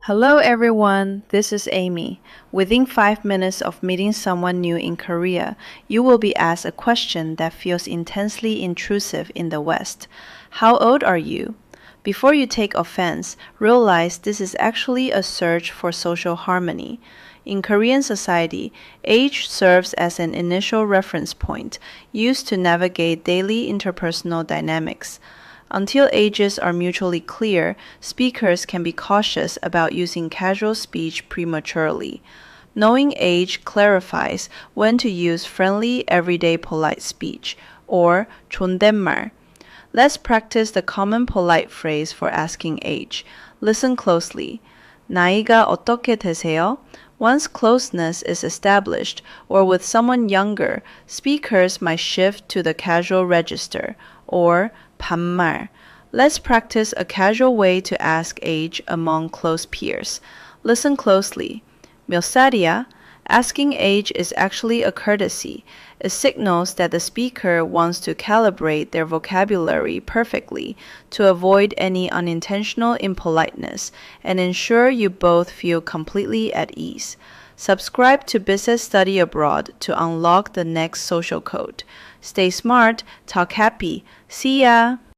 Hello everyone, this is Amy. Within 5 minutes of meeting someone new in Korea, you will be asked a question that feels intensely intrusive in the West. How old are you? Before you take offense, realize this is actually a search for social harmony. In Korean society, age serves as an initial reference point used to navigate daily interpersonal dynamics. Until ages are mutually clear, speakers can be cautious about using casual speech prematurely. Knowing age clarifies when to use friendly, everyday polite speech, or 존댓말. Let's practice the common polite phrase for asking age. Listen closely. 나이가 어떻게 되세요? Once closeness is established, or with someone younger, speakers might shift to the casual register, or 반말. Let's practice a casual way to ask age among close peers. Listen closely. 몇 살이야? Asking age is actually a courtesy. It signals that the speaker wants to calibrate their vocabulary perfectly to avoid any unintentional impoliteness and ensure you both feel completely at ease. Subscribe to Bisset Study Abroad to unlock the next social code. Stay smart, talk happy. See ya!